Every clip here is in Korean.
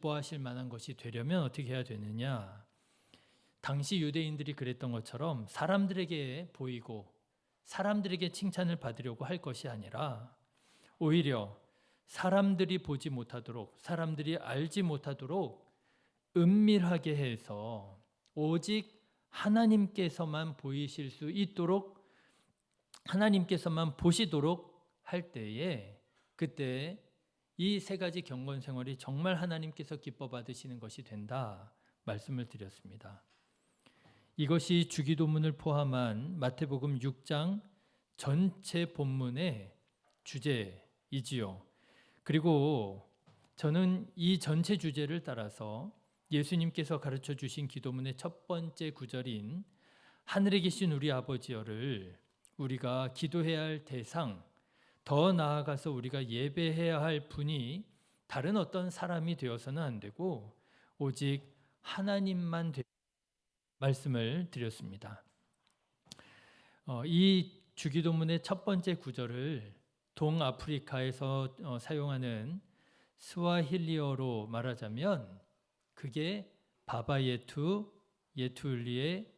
기뻐하실 만한 것이 되려면 어떻게 해야 되느냐? 당시 유대인들이 그랬던 것처럼 사람들에게 보이고 사람들에게 칭찬을 받으려고 할 것이 아니라 오히려 사람들이 보지 못하도록, 사람들이 알지 못하도록 은밀하게 해서 오직 하나님께서만 보이실 수 있도록, 하나님께서만 보시도록 할 때에, 그때 이 세 가지 경건 생활이 정말 하나님께서 기뻐 받으시는 것이 된다 말씀을 드렸습니다. 이것이 주기도문을 포함한 마태복음 6장 전체 본문의 주제이지요. 그리고 저는 이 전체 주제를 따라서 예수님께서 가르쳐 주신 기도문의 첫 번째 구절인 하늘에 계신 우리 아버지여를 우리가 기도해야 할 대상, 더 나아가서 우리가 예배해야 할 분이 다른 어떤 사람이 되어서는 안 되고 오직 하나님만 말씀을 드렸습니다. 이 주기도문의 첫 번째 구절을 동아프리카에서 사용하는 스와힐리어로 말하자면 그게 바바예투, 예투울리에,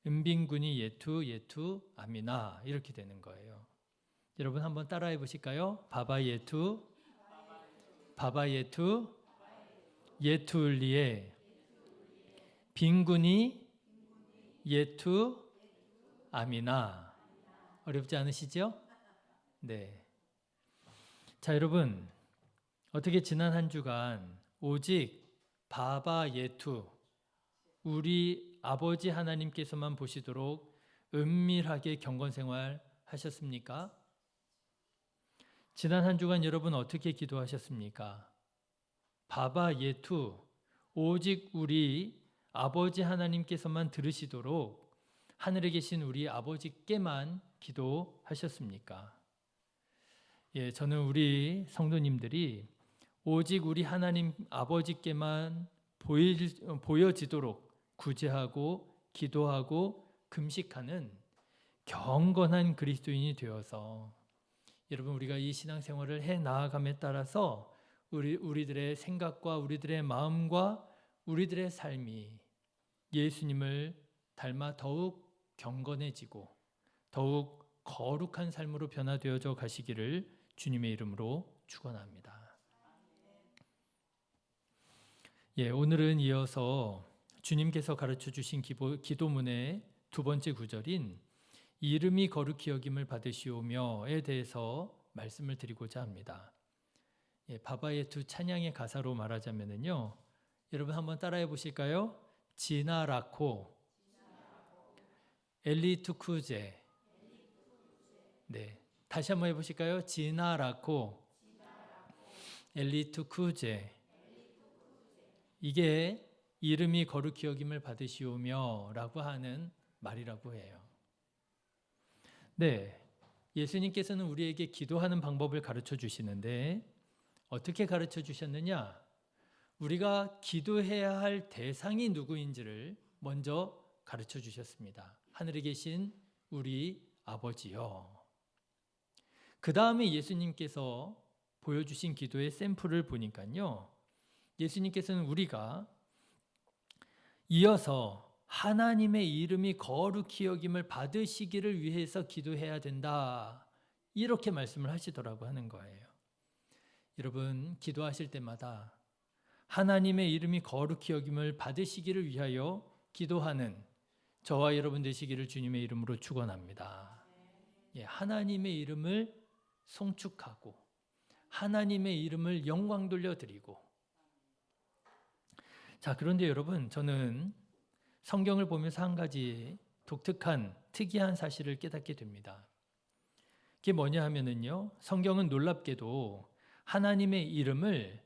은빈군이 예투, 아미나 이렇게 되는 거예요. 여러분 한번 따라해 보실까요? 바바예투, 예투울리에, 빈군이 예투, 아미나. 어렵지 않으시죠? 네. 자, 여러분. 어떻게 지난 한 주간 오직 바바 예투, 우리 아버지 하나님께서만 보시도록 은밀하게 경건 생활 하셨습니까? 지난 한 주간 여러분 어떻게 기도하셨습니까? 바바 예투, 오직 우리 아버지 하나님께서만 들으시도록 하늘에 계신 우리 아버지께만 기도하셨습니까? 예, 저는 우리 성도님들이 오직 우리 하나님 아버지께만 보여지도록 구제하고 기도하고 금식하는 경건한 그리스도인이 되어서 여러분 우리가 이 신앙생활을 해 나아감에 따라서 우리들의 생각과 우리들의 마음과 우리들의 삶이 예수님을 닮아 더욱 경건해지고 더욱 거룩한 삶으로 변화되어져 가시기를 주님의 이름으로 축원합니다. 예, 오늘은 이어서 주님께서 가르쳐 주신 기도문의 두 번째 구절인 이름이 거룩히 여김을 받으시오며에 대해서 말씀을 드리고자 합니다. 예, 바바의 두 찬양의 가사로 말하자면요, 여러분 한번 따라해 보실까요? 지나라코, 엘리투쿠제. 네, 다시 한번 해보실까요? 지나라코, 엘리투쿠제. 이게 이름이 거룩히 여김을 받으시오며 라고 하는 말이라고 해요. 네, 예수님께서는 우리에게 기도하는 방법을 가르쳐 주시는데 어떻게 가르쳐 주셨느냐? 우리가 기도해야 할 대상이 누구인지를 먼저 가르쳐 주셨습니다. 하늘에 계신 우리 아버지요. 그 다음에 예수님께서 보여주신 기도의 샘플을 보니까요, 예수님께서는 우리가 이어서 하나님의 이름이 거룩히 여김을 받으시기를 위해서 기도해야 된다, 이렇게 말씀을 하시더라고 하는 거예요. 여러분 기도하실 때마다 하나님의 이름이 거룩히 여김을 받으시기를 위하여 기도하는 저와 여러분 되시기를 주님의 이름으로 축원합니다. 예, 하나님의 이름을 송축하고 하나님의 이름을 영광 돌려드리고. 자, 그런데 여러분 저는 성경을 보면서 한 가지 독특한 특이한 사실을 깨닫게 됩니다. 그게 뭐냐 하면은요, 성경은 놀랍게도 하나님의 이름을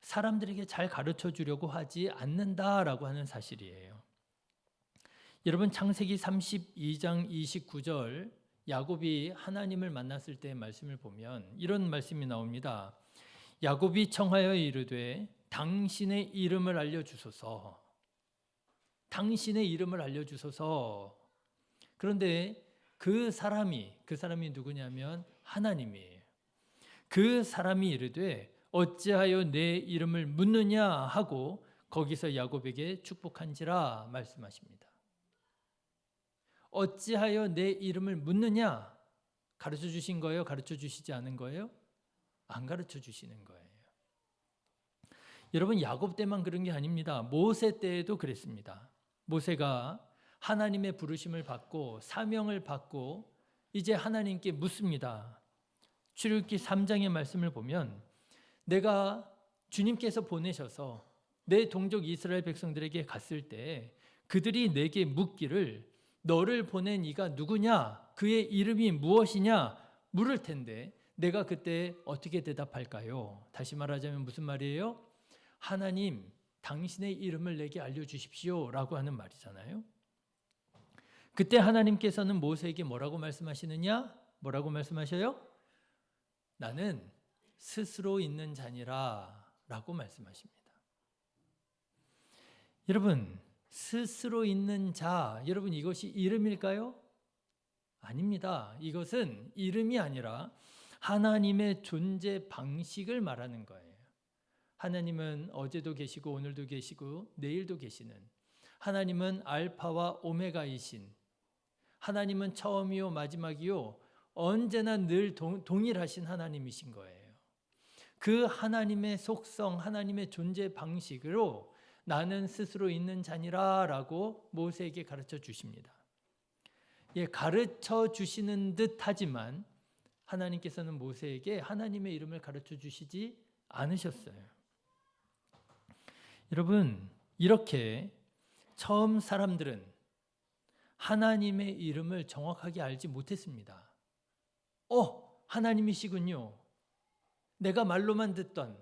사람들에게 잘 가르쳐 주려고 하지 않는다라고 하는 사실이에요. 여러분 창세기 32장 29절 야곱이 하나님을 만났을 때의 말씀을 보면 이런 말씀이 나옵니다. 야곱이 청하여 이르되 당신의 이름을 알려주소서. 당신의 이름을 알려주소서. 그런데 그 사람이 누구냐면 하나님이에요. 그 사람이 이르되 어찌하여 내 이름을 묻느냐 하고 거기서 야곱에게 축복한지라 말씀하십니다. 어찌하여 내 이름을 묻느냐? 가르쳐 주신 거예요? 가르쳐 주시지 않은 거예요? 안 가르쳐 주시는 거예요. 여러분, 야곱 때만 그런 게 아닙니다. 모세 때에도 그랬습니다. 모세가 하나님의 부르심을 받고 사명을 받고 이제 하나님께 묻습니다. 출애굽기 3장의 말씀을 보면 내가 주님께서 보내셔서 내 동족 이스라엘 백성들에게 갔을 때 그들이 내게 묻기를 너를 보낸 이가 누구냐? 그의 이름이 무엇이냐? 물을 텐데 내가 그때 어떻게 대답할까요? 다시 말하자면 무슨 말이에요? 하나님, 당신의 이름을 내게 알려주십시오 라고 하는 말이잖아요. 그때 하나님께서는 모세에게 뭐라고 말씀하시느냐? 뭐라고 말씀하셔요? 나는 스스로 있는 자니라 라고 말씀하십니다. 여러분, 스스로 있는 자, 여러분 이것이 이름일까요? 아닙니다. 이것은 이름이 아니라 하나님의 존재 방식을 말하는 거예요. 하나님은 어제도 계시고 오늘도 계시고 내일도 계시는, 하나님은 알파와 오메가이신, 하나님은 처음이요 마지막이요 언제나 늘 동일하신 하나님이신 거예요. 그 하나님의 속성, 하나님의 존재 방식으로 나는 스스로 있는 자니라 라고 모세에게 가르쳐 주십니다. 예, 가르쳐 주시는 듯 하지만 하나님께서는 모세에게 하나님의 이름을 가르쳐 주시지 않으셨어요. 여러분, 이렇게 처음 사람들은 하나님의 이름을 정확하게 알지 못했습니다. 하나님이시군요. 내가 말로만 듣던,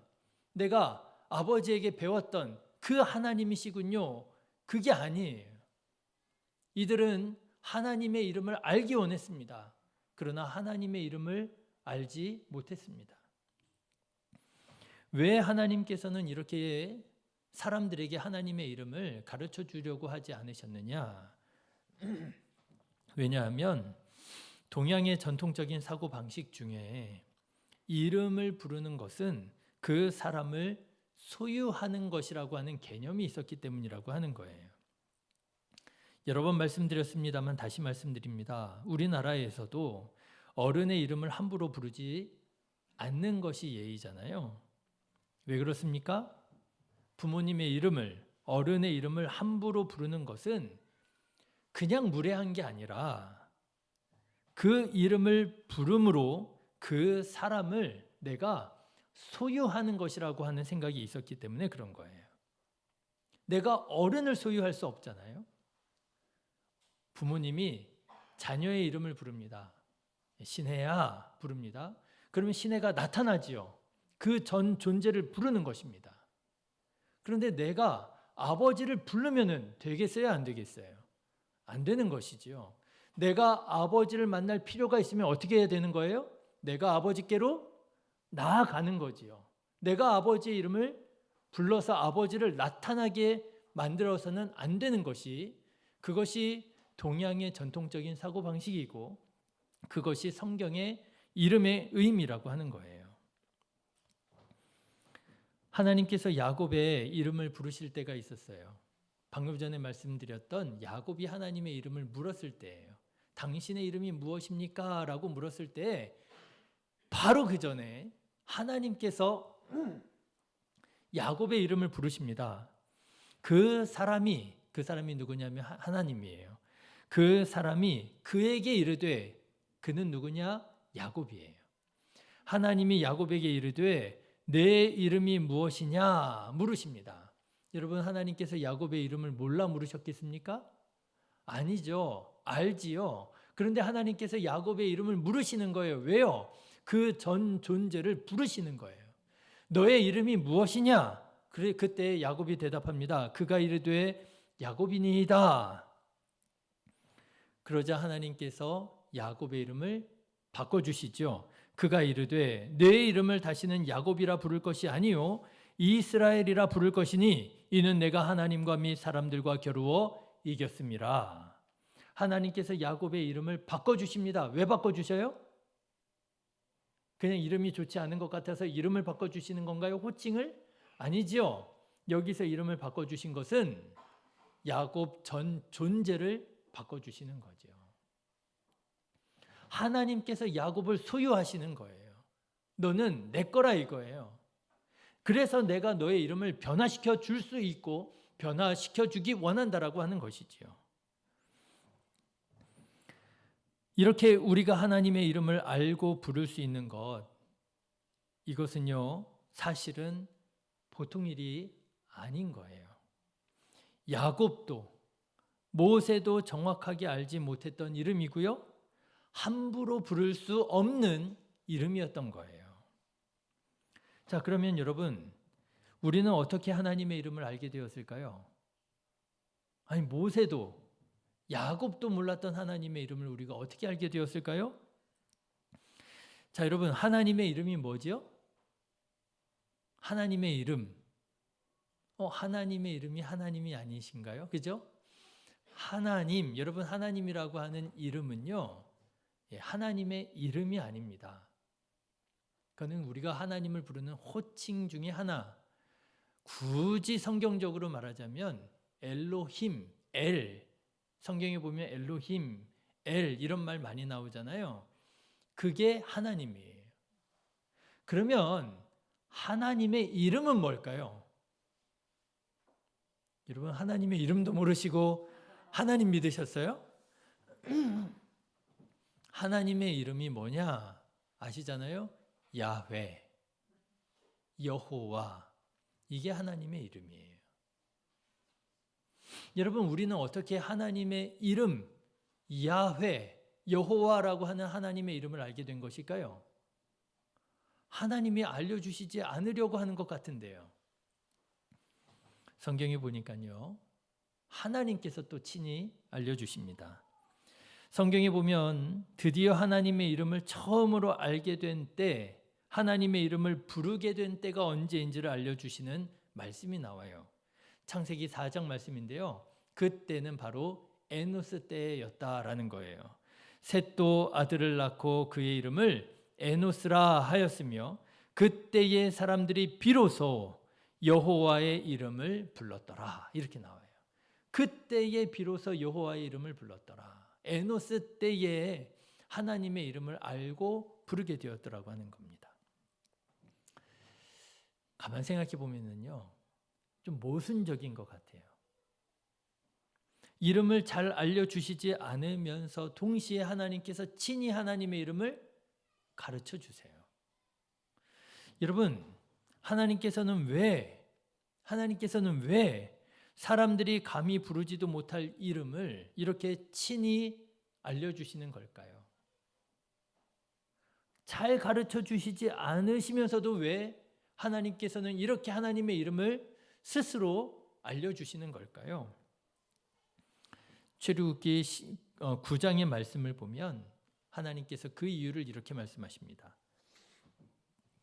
내가 아버지에게 배웠던 그 하나님이시군요. 그게 아니에요. 이들은 하나님의 이름을 알기 원했습니다. 그러나 하나님의 이름을 알지 못했습니다. 왜 하나님께서는 이렇게 사람들에게 하나님의 이름을 가르쳐 주려고 하지 않으셨느냐? 왜냐하면 동양의 전통적인 사고방식 중에 이름을 부르는 것은 그 사람을 소유하는 것이라고 하는 개념이 있었기 때문이라고 하는 거예요. 여러 번 말씀드렸습니다만 다시 말씀드립니다. 우리나라에서도 어른의 이름을 함부로 부르지 않는 것이 예의잖아요. 왜 그렇습니까? 부모님의 이름을, 어른의 이름을 함부로 부르는 것은 그냥 무례한 게 아니라 그 이름을 부름으로 그 사람을 내가 소유하는 것이라고 하는 생각이 있었기 때문에 그런 거예요. 내가 어른을 소유할 수 없잖아요. 부모님이 자녀의 이름을 부릅니다. 신혜야 부릅니다. 그러면 신혜가 나타나지요. 그 전 존재를 부르는 것입니다. 그런데 내가 아버지를 부르면 되겠어요? 안 되겠어요? 안 되는 것이지요. 내가 아버지를 만날 필요가 있으면 어떻게 해야 되는 거예요? 내가 아버지께로 나아가는 거지요. 내가 아버지의 이름을 불러서 아버지를 나타나게 만들어서는 안 되는 것이, 그것이 동양의 전통적인 사고방식이고 그것이 성경의 이름의 의미라고 하는 거예요. 하나님께서 야곱의 이름을 부르실 때가 있었어요. 방금 전에 말씀드렸던 야곱이 하나님의 이름을 물었을 때예요. 당신의 이름이 무엇입니까? 라고 물었을 때 바로 그 전에 하나님께서 야곱의 이름을 부르십니다. 그 사람이 누구냐면 하나님이에요. 그 사람이 그에게 이르되, 그는 누구냐? 야곱이에요. 하나님이 야곱에게 이르되 내 이름이 무엇이냐 물으십니다. 여러분, 하나님께서 야곱의 이름을 몰라 물으셨겠습니까? 아니죠. 알지요. 그런데 하나님께서 야곱의 이름을 물으시는 거예요. 왜요? 그 전 존재를 부르시는 거예요. 너의 이름이 무엇이냐? 그때 야곱이 대답합니다. 그가 이르되 야곱이니이다. 그러자 하나님께서 야곱의 이름을 바꿔주시죠. 그가 이르되 내 이름을 다시는 야곱이라 부를 것이 아니요 이스라엘이라 부를 것이니 이는 내가 하나님과 및 사람들과 겨루어 이겼음이라. 하나님께서 야곱의 이름을 바꿔주십니다. 왜 바꿔주셔요? 그냥 이름이 좋지 않은 것 같아서 이름을 바꿔주시는 건가요? 호칭을? 아니지요. 여기서 이름을 바꿔주신 것은 야곱 전 존재를 바꿔주시는 거죠. 하나님께서 야곱을 소유하시는 거예요. 너는 내 거라 이거예요. 그래서 내가 너의 이름을 변화시켜 줄 수 있고 변화시켜 주기 원한다라고 하는 것이지요. 이렇게 우리가 하나님의 이름을 알고 부를 수 있는 것, 이것은요, 사실은 보통 일이 아닌 거예요. 야곱도 모세도 정확하게 알지 못했던 이름이고요, 함부로 부를 수 없는 이름이었던 거예요. 자, 그러면 여러분, 우리는 어떻게 하나님의 이름을 알게 되었을까요? 아니, 모세도 야곱도 몰랐던 하나님의 이름을 우리가 어떻게 알게 되었을까요? 자, 여러분, 하나님의 이름이 뭐지요? 하나님의 이름. 하나님의 이름이 하나님이 아니신가요? 그죠? 하나님, 여러분, 하나님이라고 하는 이름은요, 하나님의 이름이 아닙니다. 그거는 우리가 하나님을 부르는 호칭 중에 하나. 굳이 성경적으로 말하자면 엘로힘, 엘. 성경에 보면 엘로힘, 엘 이런 말 많이 나오잖아요. 그게 하나님이에요. 그러면 하나님의 이름은 뭘까요? 여러분, 하나님의 이름도 모르시고 하나님 믿으셨어요? 하나님의 이름이 뭐냐 아시잖아요? 야훼, 여호와, 이게 하나님의 이름이에요. 여러분, 우리는 어떻게 하나님의 이름 야훼, 여호와라고 하는 하나님의 이름을 알게 된 것일까요? 하나님이 알려주시지 않으려고 하는 것 같은데요. 성경에 보니까요, 하나님께서 또 친히 알려주십니다. 성경에 보면 드디어 하나님의 이름을 처음으로 알게 된 때, 하나님의 이름을 부르게 된 때가 언제인지를 알려주시는 말씀이 나와요. 창세기 4장 말씀인데요. 그때는 바로 에노스 때였다라는 거예요. 셋도 아들을 낳고 그의 이름을 에노스라 하였으며 그때의 사람들이 비로소 여호와의 이름을 불렀더라. 이렇게 나와요. 그때에 비로소 여호와의 이름을 불렀더라. 에노스 때에 하나님의 이름을 알고 부르게 되었더라고 하는 겁니다. 가만 생각해 보면은요, 좀 모순적인 것 같아요. 이름을 잘 알려주시지 않으면서 동시에 하나님께서 친히 하나님의 이름을 가르쳐 주세요. 여러분, 하나님께서는 왜 사람들이 감히 부르지도 못할 이름을 이렇게 친히 알려주시는 걸까요? 잘 가르쳐 주시지 않으시면서도 왜 하나님께서는 이렇게 하나님의 이름을 스스로 알려주시는 걸까요? 출애굽기 9장의 말씀을 보면 하나님께서 그 이유를 이렇게 말씀하십니다.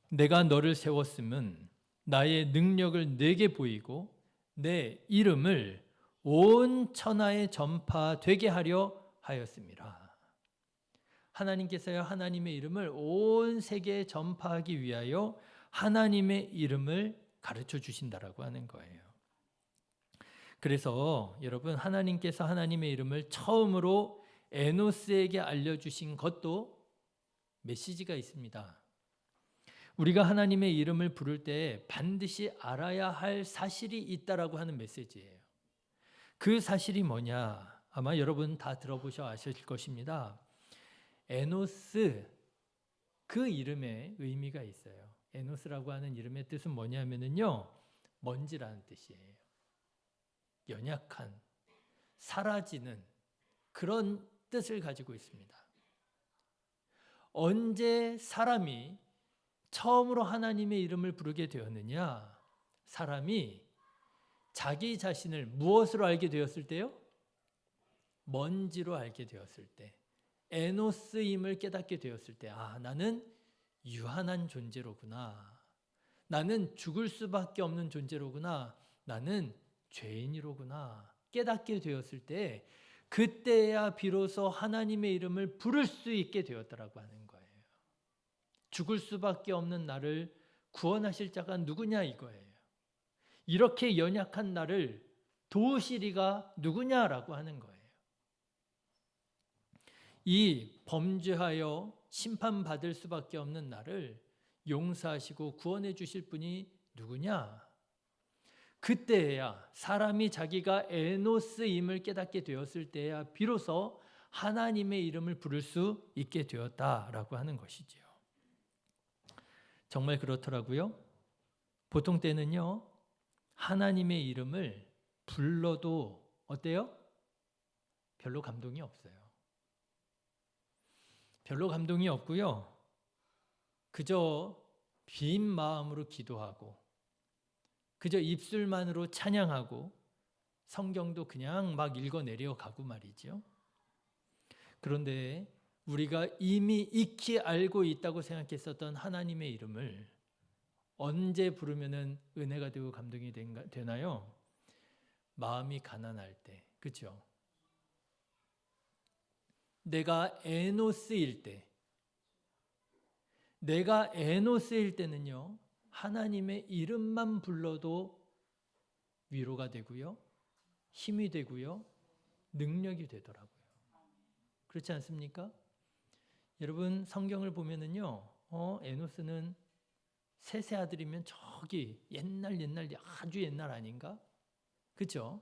내가 너를 세웠음은 나의 능력을 내게 보이고 내 이름을 온 천하에 전파되게 하려 하였음이라. 하나님께서요, 하나님의 이름을 온 세계에 전파하기 위하여 하나님의 이름을 가르쳐 주신다라고 하는 거예요. 그래서 여러분, 하나님께서 하나님의 이름을 처음으로 에노스에게 알려주신 것도 메시지가 있습니다. 우리가 하나님의 이름을 부를 때 반드시 알아야 할 사실이 있다라고 하는 메시지예요. 그 사실이 뭐냐? 아마 여러분 다 들어보셔 아실 것입니다. 에노스, 그 이름에 의미가 있어요. 에노스라고 하는 이름의 뜻은 뭐냐면요, 먼지라는 뜻이에요. 연약한, 사라지는 그런 뜻을 가지고 있습니다. 언제 사람이 처음으로 하나님의 이름을 부르게 되었느냐? 사람이 자기 자신을 무엇으로 알게 되었을 때요? 먼지로 알게 되었을 때, 에노스임을 깨닫게 되었을 때, 나는 유한한 존재로구나. 나는 죽을 수밖에 없는 존재로구나. 나는 죄인이로구나. 깨닫게 되었을 때, 그때야 비로소 하나님의 이름을 부를 수 있게 되었다라고 하는 거예요. 죽을 수밖에 없는 나를 구원하실 자가 누구냐 이거예요. 이렇게 연약한 나를 도우시리가 누구냐라고 하는 거예요. 이 범죄하여 심판받을 수밖에 없는 나를 용서하시고 구원해 주실 분이 누구냐? 그때야 사람이 자기가 에노스임을 깨닫게 되었을 때야 비로소 하나님의 이름을 부를 수 있게 되었다라고 하는 것이지요. 정말 그렇더라고요. 보통 때는요, 하나님의 이름을 불러도 어때요? 별로 감동이 없어요. 별로 감동이 없고요. 그저 빈 마음으로 기도하고 그저 입술만으로 찬양하고 성경도 그냥 막 읽어내려 가고 말이죠. 그런데 우리가 이미 익히 알고 있다고 생각했었던 하나님의 이름을 언제 부르면은 은혜가 되고 감동이 되나요? 마음이 가난할 때, 그렇죠? 내가 에노스일 때, 내가 에노스일 때는요, 하나님의 이름만 불러도 위로가 되고요, 힘이 되고요, 능력이 되더라고요. 그렇지 않습니까? 여러분 성경을 보면은요, 에노스는 셋의 아들이면 저기 옛날 아주 옛날 아닌가? 그렇죠?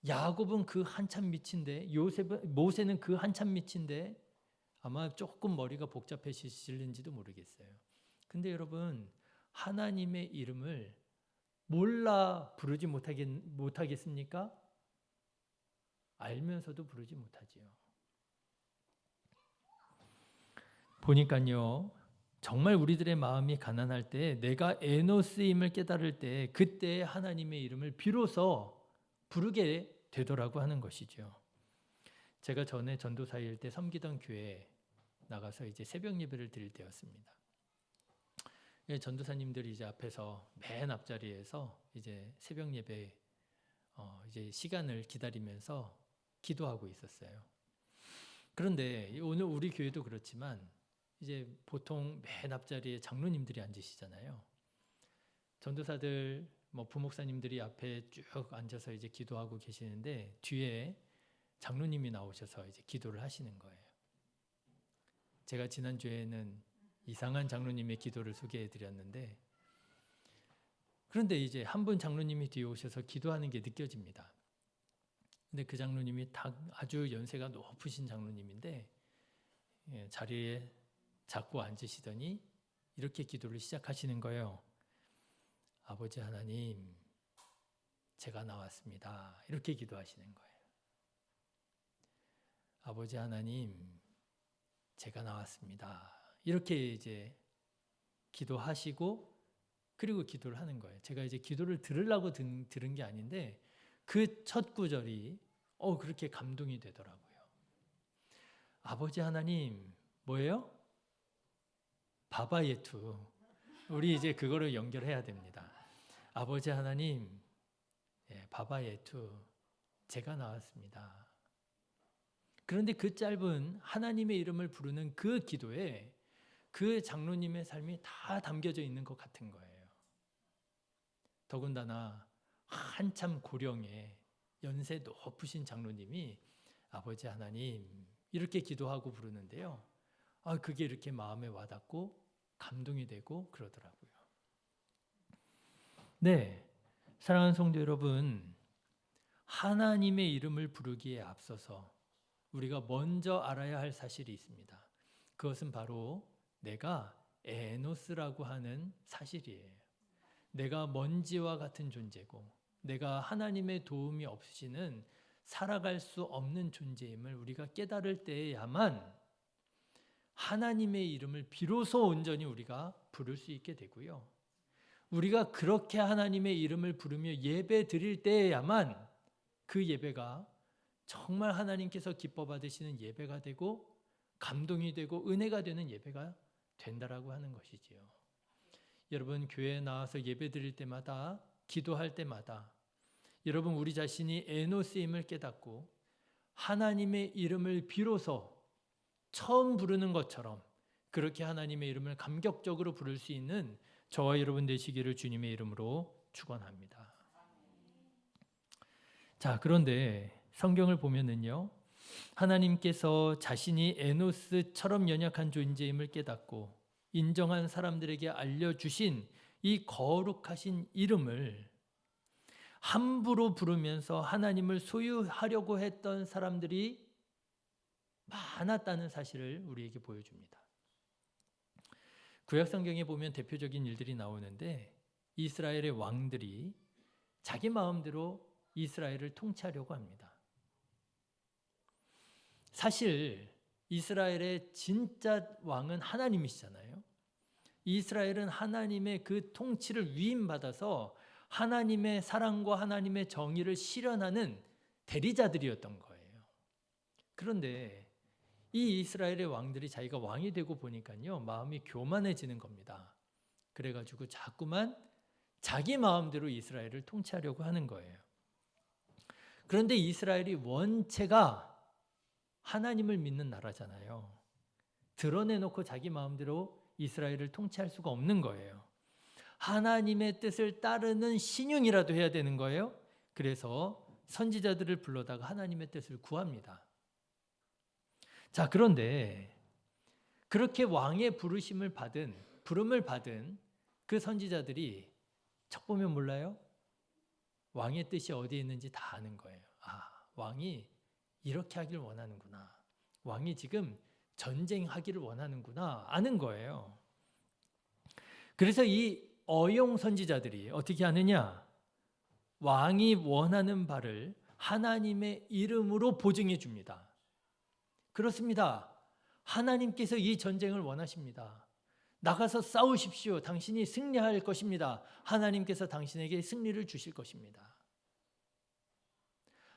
야곱은 그 한참 밑인데 모세는 그 한참 밑인데 아마 조금 머리가 복잡해지실는지도 모르겠어요. 근데 여러분 하나님의 이름을 몰라 부르지 못하겠습니까? 알면서도 부르지 못하지요. 보니까요, 정말 우리들의 마음이 가난할 때 내가 에노스임을 깨달을 때 그때 하나님의 이름을 비로소 부르게 되더라고 하는 것이죠. 제가 전에 전도사일 때 섬기던 교회에 나가서 이제 새벽 예배를 드릴 때였습니다. 전도사님들이 이제 앞에서 맨 앞자리에서 이제 새벽 예배 이제 시간을 기다리면서 기도하고 있었어요. 그런데 오늘 우리 교회도 그렇지만 이제 보통 맨 앞자리에 장로님들이 앉으시잖아요. 전도사들 부목사님들이 앞에 쭉 앉아서 이제 기도하고 계시는데 뒤에 장로님이 나오셔서 이제 기도를 하시는 거예요. 제가 지난주에는 이상한 장로님의 기도를 소개해 드렸는데 그런데 이제 한 분 장로님이 뒤에 오셔서 기도하는 게 느껴집니다. 근데 그 장로님이 아주 연세가 높으신 장로님인데 자리에 자꾸 앉으시더니 이렇게 기도를 시작하시는 거예요. 아버지 하나님, 제가 나왔습니다. 이렇게 기도하시는 거예요. 아버지 하나님, 제가 나왔습니다. 이렇게 이제 기도하시고 그리고 기도를 하는 거예요. 제가 이제 기도를 들으려고 들은 게 아닌데 그 첫 구절이 그렇게 감동이 되더라고요. 아버지 하나님, 뭐예요? 바바예투. 우리 이제 그거를 연결해야 됩니다. 아버지 하나님, 바바예투, 제가 나왔습니다. 그런데 그 짧은 하나님의 이름을 부르는 그 기도에 그 장로님의 삶이 다 담겨져 있는 것 같은 거예요. 더군다나 한참 고령의 연세 높으신 장로님이 아버지 하나님 이렇게 기도하고 부르는데요. 그게 이렇게 마음에 와닿고 감동이 되고 그러더라고요. 네, 사랑하는 성도 여러분, 하나님의 이름을 부르기에 앞서서 우리가 먼저 알아야 할 사실이 있습니다. 그것은 바로 내가 에노스라고 하는 사실이에요. 내가 먼지와 같은 존재고 내가 하나님의 도움이 없이는 살아갈 수 없는 존재임을 우리가 깨달을 때에야만 하나님의 이름을 비로소 온전히 우리가 부를 수 있게 되고요. 우리가 그렇게 하나님의 이름을 부르며 예배 드릴 때에야만 그 예배가 정말 하나님께서 기뻐 받으시는 예배가 되고 감동이 되고 은혜가 되는 예배가 된다라고 하는 것이지요. 여러분 교회에 나와서 예배 드릴 때마다 기도할 때마다 여러분 우리 자신이 에노스임을 깨닫고 하나님의 이름을 비로소 처음 부르는 것처럼 그렇게 하나님의 이름을 감격적으로 부를 수 있는 저와 여러분 되시기를 주님의 이름으로 축원합니다. 자, 그런데 성경을 보면은요, 하나님께서 자신이 에노스처럼 연약한 존재임을 깨닫고 인정한 사람들에게 알려주신 이 거룩하신 이름을 함부로 부르면서 하나님을 소유하려고 했던 사람들이 많았다는 사실을 우리에게 보여줍니다. 구약 성경에 보면 대표적인 일들이 나오는데 이스라엘의 왕들이 자기 마음대로 이스라엘을 통치하려고 합니다. 사실 이스라엘의 진짜 왕은 하나님이시잖아요. 이스라엘은 하나님의 그 통치를 위임받아서 하나님의 사랑과 하나님의 정의를 실현하는 대리자들이었던 거예요. 그런데 이 이스라엘의 왕들이 자기가 왕이 되고 보니까요, 마음이 교만해지는 겁니다. 그래가지고 자꾸만 자기 마음대로 이스라엘을 통치하려고 하는 거예요. 그런데 이스라엘이 원체가 하나님을 믿는 나라잖아요. 드러내놓고 자기 마음대로 이스라엘을 통치할 수가 없는 거예요. 하나님의 뜻을 따르는 신용이라도 해야 되는 거예요. 그래서 선지자들을 불러다가 하나님의 뜻을 구합니다. 자, 그런데 그렇게 왕의 부름을 받은 그 선지자들이 척 보면 몰라요? 왕의 뜻이 어디에 있는지 다 아는 거예요. 아, 왕이 이렇게 하길 원하는구나. 왕이 지금 전쟁하기를 원하는구나. 아는 거예요. 그래서 이 어용 선지자들이 어떻게 하느냐? 왕이 원하는 바를 하나님의 이름으로 보증해 줍니다. 그렇습니다. 하나님께서 이 전쟁을 원하십니다. 나가서 싸우십시오. 당신이 승리할 것입니다. 하나님께서 당신에게 승리를 주실 것입니다.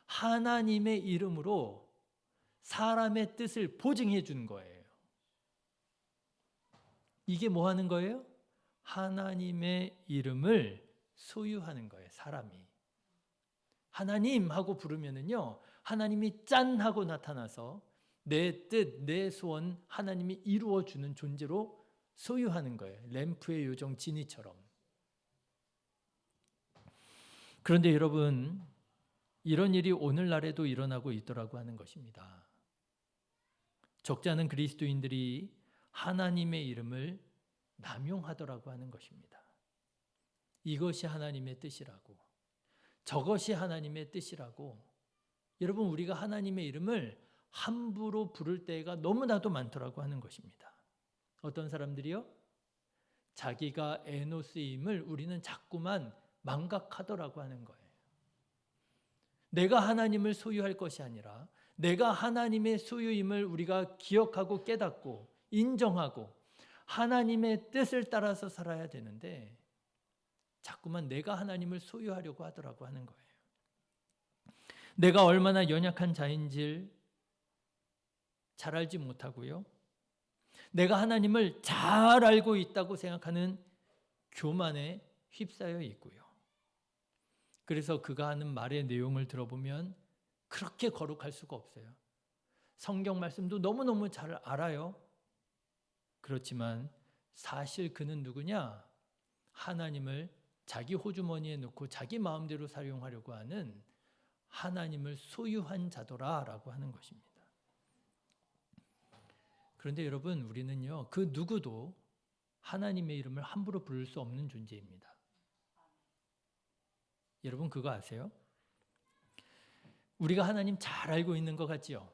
하나님의 이름으로 사람의 뜻을 보증해 주는 거예요. 이게 뭐 하는 거예요? 하나님의 이름을 소유하는 거예요. 사람이. 하나님 하고 부르면은요, 하나님이 짠 하고 나타나서 내 뜻, 내 소원 하나님이 이루어 주는 존재로 소유하는 거예요. 램프의 요정 지니처럼. 그런데 여러분, 이런 일이 오늘날에도 일어나고 있더라고 하는 것입니다. 적지 않은 그리스도인들이 하나님의 이름을 남용하더라고 하는 것입니다. 이것이 하나님의 뜻이라고, 저것이 하나님의 뜻이라고. 여러분, 우리가 하나님의 이름을 함부로 부를 때가 너무나도 많더라고 하는 것입니다. 어떤 사람들이요? 자기가 에노스임을 우리는 자꾸만 망각하더라고 하는 거예요. 내가 하나님을 소유할 것이 아니라 내가 하나님의 소유임을 우리가 기억하고 깨닫고 인정하고 하나님의 뜻을 따라서 살아야 되는데 자꾸만 내가 하나님을 소유하려고 하더라고 하는 거예요. 내가 얼마나 연약한 자인지를 잘 알지 못하고요. 내가 하나님을 잘 알고 있다고 생각하는 교만에 휩싸여 있고요. 그래서 그가 하는 말의 내용을 들어보면 그렇게 거룩할 수가 없어요. 성경 말씀도 너무너무 잘 알아요. 그렇지만 사실 그는 누구냐? 하나님을 자기 호주머니에 넣고 자기 마음대로 사용하려고 하는 하나님을 소유한 자더라라고 하는 것입니다. 그런데 여러분, 우리는요, 그 누구도 하나님의 이름을 함부로 부를 수 없는 존재입니다. 여러분 그거 아세요? 우리가 하나님 잘 알고 있는 것 같지요?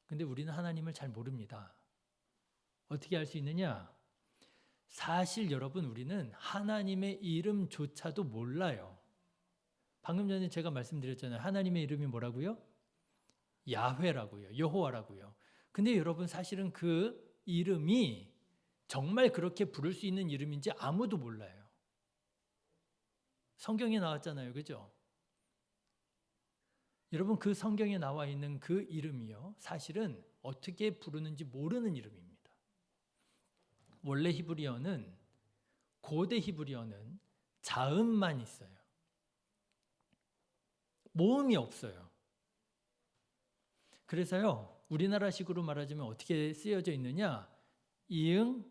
근데 우리는 하나님을 잘 모릅니다. 어떻게 알 수 있느냐? 사실 여러분, 우리는 하나님의 이름조차도 몰라요. 방금 전에 제가 말씀드렸잖아요. 하나님의 이름이 뭐라고요? 야훼라고요. 여호와라고요. 근데 여러분, 사실은 그 이름이 정말 그렇게 부를 수 있는 이름인지 아무도 몰라요. 성경에 나왔잖아요. 그죠? 여러분, 그 성경에 나와 있는 그 이름이요, 사실은 어떻게 부르는지 모르는 이름입니다. 원래 히브리어는, 고대 히브리어는 자음만 있어요. 모음이 없어요. 그래서요, 우리나라식으로 말하자면 어떻게 쓰여져 있느냐? 이응,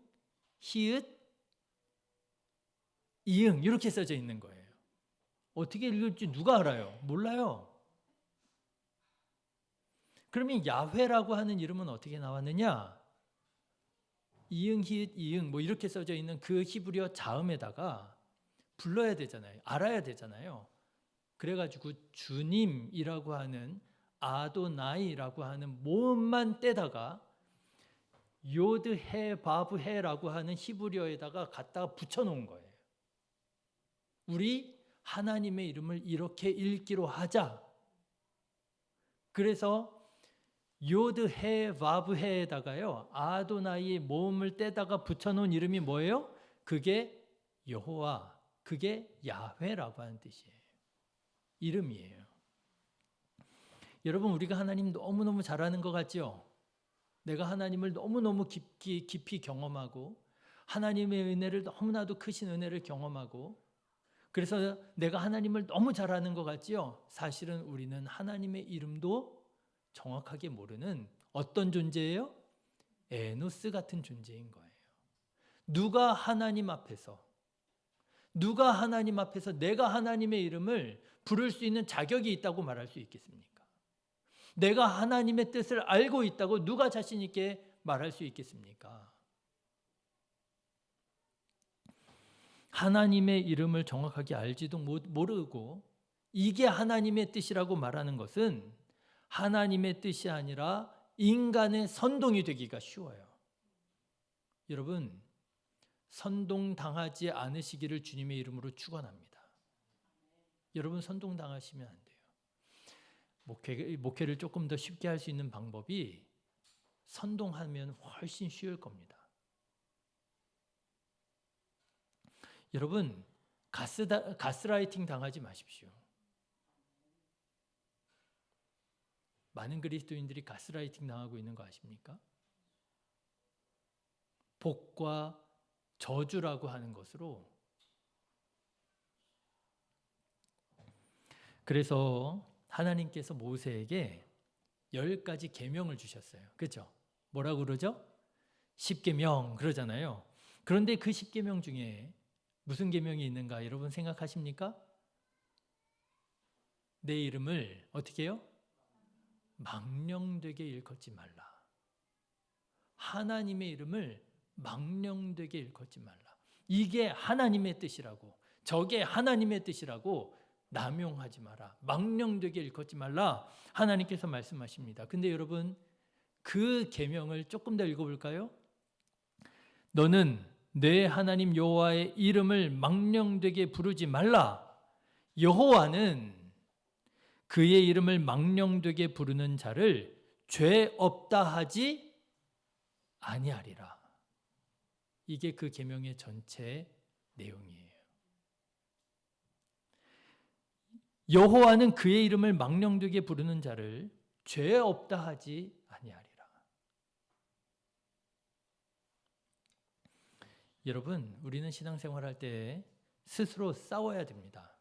히읗, 이응 이렇게 써져 있는 거예요. 어떻게 읽을지 누가 알아요? 몰라요. 그러면 야훼라고 하는 이름은 어떻게 나왔느냐? 이응, 히읗, 이응 뭐 이렇게 써져 있는 그 히브리어 자음에다가 불러야 되잖아요. 알아야 되잖아요. 그래가지고 주님이라고 하는 아도나이라고 하는 모음만 떼다가 요드 해 바브 해라고 하는 히브리어에다가 갖다가 붙여놓은 거예요. 우리 하나님의 이름을 이렇게 읽기로 하자. 그래서 요드 해 바브 해에다가요 아도나이의 모음을 떼다가 붙여놓은 이름이 뭐예요? 그게 여호와, 그게 야훼라고 하는 뜻이에요. 이름이에요. 여러분, 우리가 하나님 너무너무 잘 아는 것 같죠? 내가 하나님을 너무너무 깊이 경험하고 하나님의 은혜를 너무나도 크신 은혜를 경험하고 그래서 내가 하나님을 너무 잘 아는 것 같죠? 사실은 우리는 하나님의 이름도 정확하게 모르는 어떤 존재예요? 에노스 같은 존재인 거예요. 누가 하나님 앞에서 내가 하나님의 이름을 부를 수 있는 자격이 있다고 말할 수 있겠습니까? 내가 하나님의 뜻을 알고 있다고 누가 자신 있게 말할 수 있겠습니까? 하나님의 이름을 정확하게 알지도 모르고 이게 하나님의 뜻이라고 말하는 것은 하나님의 뜻이 아니라 인간의 선동이 되기가 쉬워요. 여러분, 선동당하지 않으시기를 주님의 이름으로 축원합니다. 여러분, 선동당하시면 안 돼요. 목회를 조금 더 쉽게 할 수 있는 방법이 선동하면 훨씬 쉬울 겁니다. 여러분, 가스라이팅 당하지 마십시오. 많은 그리스도인들이 가스라이팅 당하고 있는 거 아십니까? 복과 저주라고 하는 것으로. 그래서 하나님께서 모세에게 10가지 계명을 주셨어요. 그렇죠? 뭐라고 그러죠? 10계명 그러잖아요. 그런데 그 10계명 중에 무슨 계명이 있는가 여러분 생각하십니까? 내 이름을 어떻게 해요? 망령되게 일컫지 말라. 하나님의 이름을 망령되게 일컫지 말라. 이게 하나님의 뜻이라고, 저게 하나님의 뜻이라고 남용하지 마라. 망령되게 일컫지 말라. 하나님께서 말씀하십니다. 근데 여러분, 그 계명을 조금 더 읽어볼까요? 너는 내 하나님 여호와의 이름을 망령되게 부르지 말라. 여호와는 그의 이름을 망령되게 부르는 자를 죄 없다 하지 아니하리라. 이게 그 계명의 전체 내용이에요. 여호와는 그의 이름을 망령되게 부르는 자를 죄 없다 하지 아니하리라. 여러분, 우리는 신앙생활할 때 스스로 싸워야 됩니다.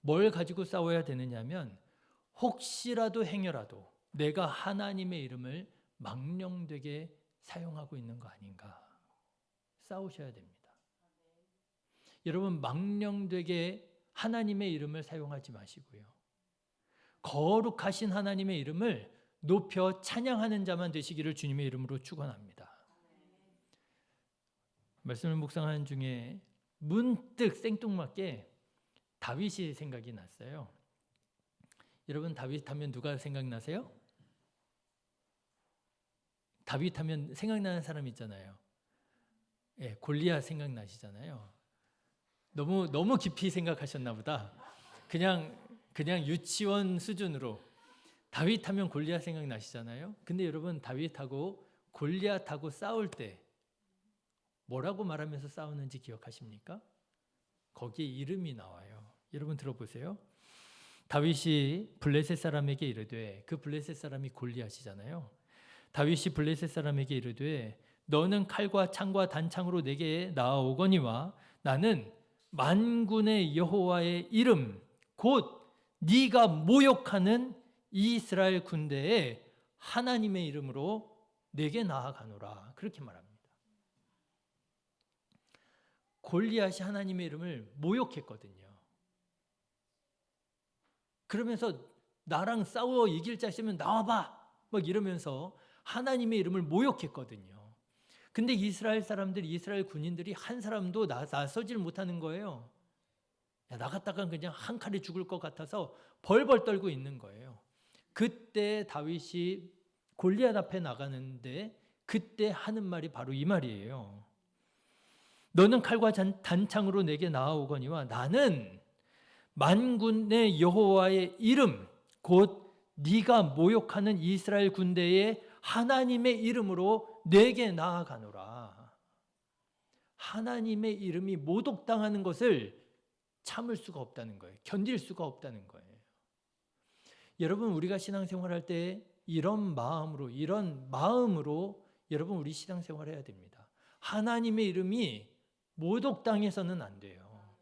뭘 가지고 싸워야 되느냐면 혹시라도 행여라도 내가 하나님의 이름을 망령되게 사용하고 있는 거 아닌가 싸우셔야 됩니다. 여러분, 망령되게 하나님의 이름을 사용하지 마시고요. 거룩하신 하나님의 이름을 높여 찬양하는 자만 되시기를 주님의 이름으로 축원합니다. 말씀을 묵상하는 중에 문득 생뚱맞게 다윗이 생각이 났어요. 여러분, 다윗 하면 누가 생각나세요? 다윗 하면 생각나는 사람 있잖아요. 예, 골리앗 생각나시잖아요. 너무 깊이 생각하셨나 보다. 그냥 유치원 수준으로 다윗 하면 골리앗 생각나시잖아요. 근데 여러분, 다윗하고 골리앗하고 싸울 때 뭐라고 말하면서 싸우는지 기억하십니까? 거기에 이름이 나와요. 여러분 들어보세요. 다윗이 블레셋 사람에게 이르되, 그 블레셋 사람이 골리앗이잖아요. 다윗이 블레셋 사람에게 이르되 너는 칼과 창과 단창으로 내게 나아오거니와 나는 만군의 여호와의 이름 곧 네가 모욕하는 이스라엘 군대의 하나님의 이름으로 내게 나아가노라. 그렇게 말합니다. 골리앗이 하나님의 이름을 모욕했거든요. 그러면서 나랑 싸워 이길 자 있으면 나와봐 막 이러면서 하나님의 이름을 모욕했거든요. 근데 이스라엘 사람들, 이스라엘 군인들이 한 사람도 나서질 못하는 거예요. 나갔다간 그냥 한 칼에 죽을 것 같아서 벌벌 떨고 있는 거예요. 그때 다윗이 골리앗 앞에 나가는데 그때 하는 말이 바로 이 말이에요. 너는 칼과 단창으로 내게 나아오거니와 나는 만군의 여호와의 이름 곧 네가 모욕하는 이스라엘 군대의 하나님의 이름으로 내게 나아가노라. 하나님의 이름이 모독당하는 것을 참을 수가 없다는 거예요. 견딜 수가 없다는 거예요. 여러분, 우리가 신앙생활할 때 이런 마음으로 여러분 우리 신앙생활해야 됩니다. 하나님의 이름이 모독당해서는 안 돼요.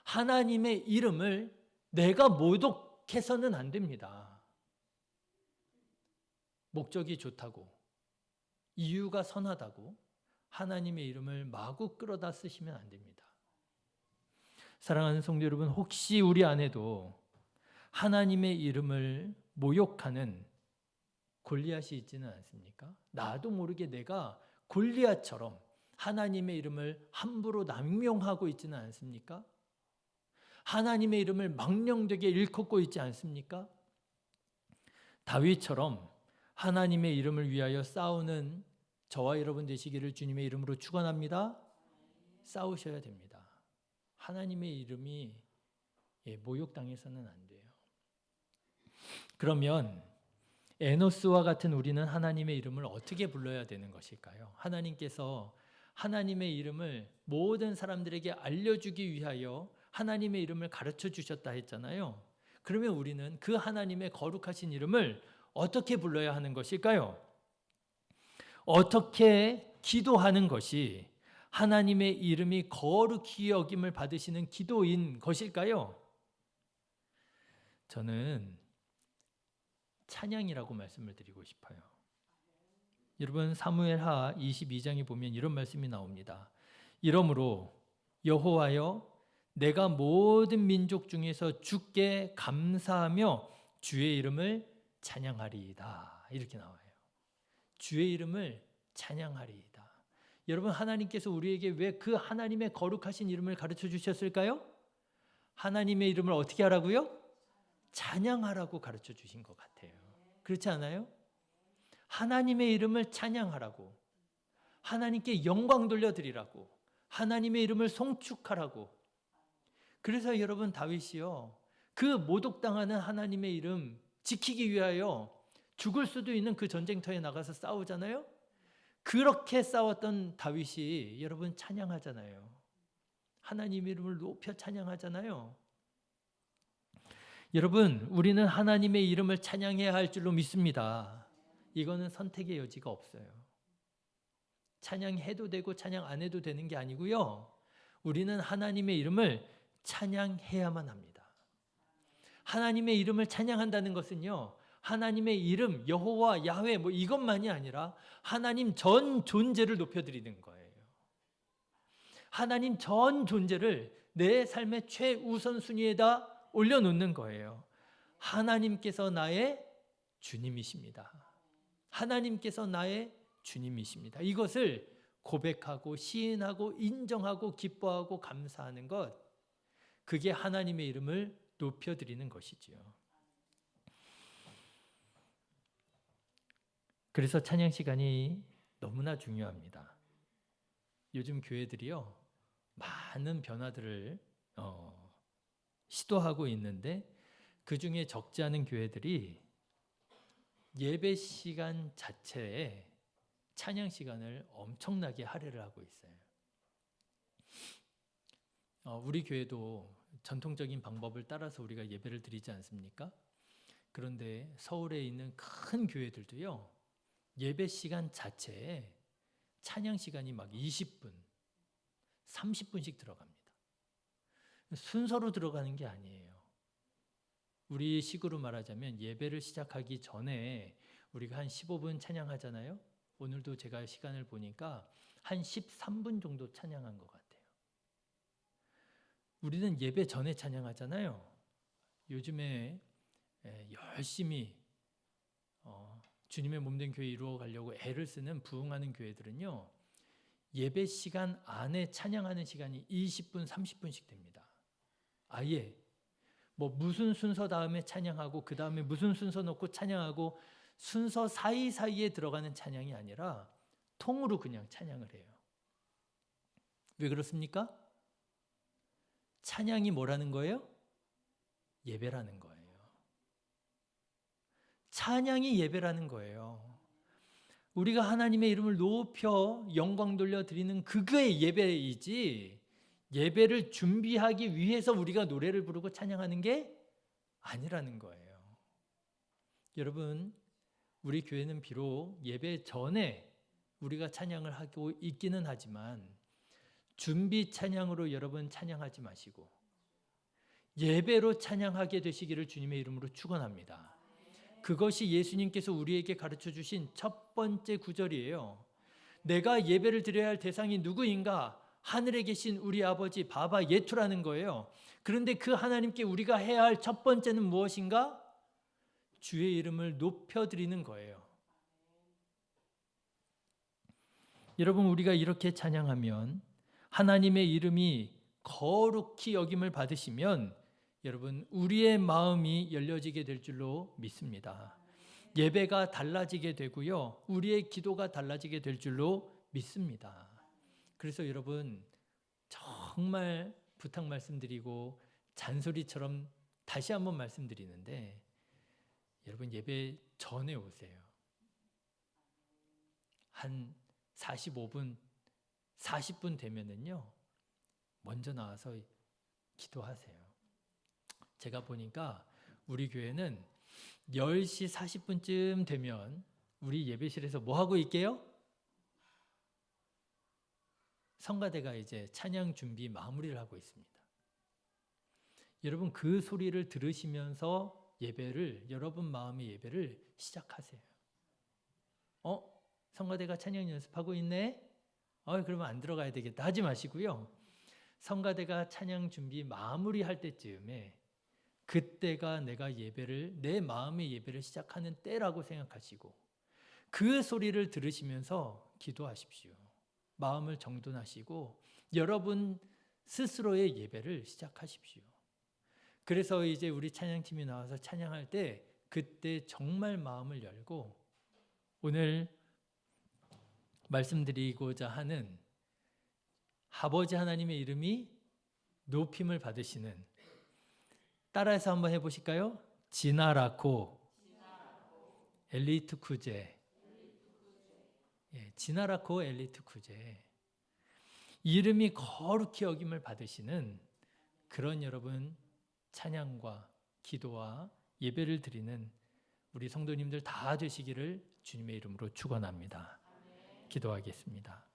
하나님의 이름을 내가 모독해서는 안 됩니다. 목적이 좋다고, 이유가 선하다고 하나님의 이름을 마구 끌어다 쓰시면 안 됩니다. 사랑하는 성도 여러분, 혹시 우리 안에도 하나님의 이름을 모욕하는 골리앗이 있지는 않습니까? 나도 모르게 내가 골리앗처럼 하나님의 이름을 함부로 남용하고 있지는 않습니까? 하나님의 이름을 망령되게 일컫고 있지 않습니까? 다윗처럼 하나님의 이름을 위하여 싸우는 저와 여러분 되시기를 주님의 이름으로 축원합니다. 싸우셔야 됩니다. 하나님의 이름이 모욕당해서는 안 돼요. 그러면 에노스와 같은 우리는 하나님의 이름을 어떻게 불러야 되는 것일까요? 하나님께서 하나님의 이름을 모든 사람들에게 알려주기 위하여 하나님의 이름을 가르쳐 주셨다 했잖아요. 그러면 우리는 그 하나님의 거룩하신 이름을 어떻게 불러야 하는 것일까요? 어떻게 기도하는 것이 하나님의 이름이 거룩히 여김을 받으시는 기도인 것일까요? 저는 찬양이라고 말씀을 드리고 싶어요. 여러분 사무엘하 22장에 보면 이런 말씀이 나옵니다. 이러므로 여호와여 내가 모든 민족 중에서 주께 감사하며 주의 이름을 찬양하리이다. 이렇게 나와요. 주의 이름을 찬양하리이다. 여러분 하나님께서 우리에게 왜 그 하나님의 거룩하신 이름을 가르쳐 주셨을까요? 하나님의 이름을 어떻게 하라고요? 찬양하라고 가르쳐 주신 것 같아요. 그렇지 않아요? 하나님의 이름을 찬양하라고, 하나님께 영광 돌려드리라고, 하나님의 이름을 송축하라고. 그래서 여러분 다윗이요, 그 모독당하는 하나님의 이름 지키기 위하여 죽을 수도 있는 그 전쟁터에 나가서 싸우잖아요. 그렇게 싸웠던 다윗이 여러분 찬양하잖아요. 하나님의 이름을 높여 찬양하잖아요. 여러분 우리는 하나님의 이름을 찬양해야 할 줄로 믿습니다. 이거는 선택의 여지가 없어요. 찬양해도 되고 찬양 안 해도 되는 게 아니고요. 우리는 하나님의 이름을 찬양해야만 합니다. 하나님의 이름을 찬양한다는 것은요, 하나님의 이름 여호와 야훼 이것만이 아니라 하나님 전 존재를 높여드리는 거예요. 하나님 전 존재를 내 삶의 최우선순위에다 올려놓는 거예요. 하나님께서 나의 주님이십니다. 하나님께서 나의 주님이십니다. 이것을 고백하고 시인하고 인정하고 기뻐하고 감사하는 것, 그게 하나님의 이름을 높여드리는 것이지요. 그래서 찬양 시간이 너무나 중요합니다. 요즘 교회들이요, 많은 변화들을 시도하고 있는데 그 중에 적지 않은 교회들이 예배 시간 자체에 찬양 시간을 엄청나게 할애를 하고 있어요. 우리 교회도 전통적인 방법을 따라서 우리가 예배를 드리지 않습니까? 그런데 서울에 있는 큰 교회들도요, 예배 시간 자체에 찬양 시간이 막 20분, 30분씩 들어갑니다. 순서로 들어가는 게 아니에요. 우리 식으로 말하자면 예배를 시작하기 전에 우리가 한 15분 찬양하잖아요. 오늘도 제가 시간을 보니까 한 13분 정도 찬양한 것 같아요. 우리는 예배 전에 찬양하잖아요. 요즘에 열심히 주님의 몸된 교회 이루어가려고 애를 쓰는 부흥하는 교회들은요, 예배 시간 안에 찬양하는 시간이 20분, 30분씩 됩니다. 아예 뭐 무슨 순서 다음에 찬양하고 그 다음에 무슨 순서 놓고 찬양하고 순서 사이사이에 들어가는 찬양이 아니라 통으로 그냥 찬양을 해요. 왜 그렇습니까? 찬양이 뭐라는 거예요? 예배라는 거예요. 찬양이 예배라는 거예요. 우리가 하나님의 이름을 높여 영광 돌려 드리는 그게 예배이지, 예배를 준비하기 위해서 우리가 노래를 부르고 찬양하는 게 아니라는 거예요. 여러분, 우리 교회는 비록 예배 전에 우리가 찬양을 하고 있기는 하지만 준비 찬양으로 여러분 찬양하지 마시고 예배로 찬양하게 되시기를 주님의 이름으로 축원합니다. 그것이 예수님께서 우리에게 가르쳐 주신 첫 번째 구절이에요. 내가 예배를 드려야 할 대상이 누구인가? 하늘에 계신 우리 아버지 바바 예투라는 거예요. 그런데 그 하나님께 우리가 해야 할 첫 번째는 무엇인가? 주의 이름을 높여드리는 거예요. 여러분, 우리가 이렇게 찬양하면 하나님의 이름이 거룩히 여김을 받으시면 여러분, 우리의 마음이 열려지게 될 줄로 믿습니다. 예배가 달라지게 되고요, 우리의 기도가 달라지게 될 줄로 믿습니다. 그래서 여러분, 정말 부탁 말씀드리고 잔소리처럼 다시 한번 말씀드리는데, 여러분 예배 전에 오세요. 한 45분, 40분 되면은요, 먼저 나와서 기도하세요. 제가 보니까 우리 교회는 10시 40분쯤 되면 우리 예배실에서 뭐 하고 있게요? 성가대가 이제 찬양 준비 마무리를 하고 있습니다. 여러분, 그 소리를 들으시면서 예배를, 여러분 마음의 예배를 시작하세요. 성가대가 찬양 연습하고 있네? 그러면 안 들어가야 되겠다 하지 마시고요. 성가대가 찬양 준비 마무리할 때쯤에 그때가 내가 예배를, 내 마음의 예배를 시작하는 때라고 생각하시고 그 소리를 들으시면서 기도하십시오. 마음을 정돈하시고 여러분 스스로의 예배를 시작하십시오. 그래서 이제 우리 찬양팀이 나와서 찬양할 때 그때 정말 마음을 열고 오늘 말씀드리고자 하는 아버지 하나님의 이름이 높임을 받으시는, 따라해서 한번 해보실까요? 지나라코 엘리트 쿠제. 지나라코 엘리트 쿠제. 이름이 거룩히 여김을 받으시는 그런 여러분 찬양과 기도와 예배를 드리는 우리 성도님들 다 되시기를 주님의 이름으로 축원합니다. 기도하겠습니다.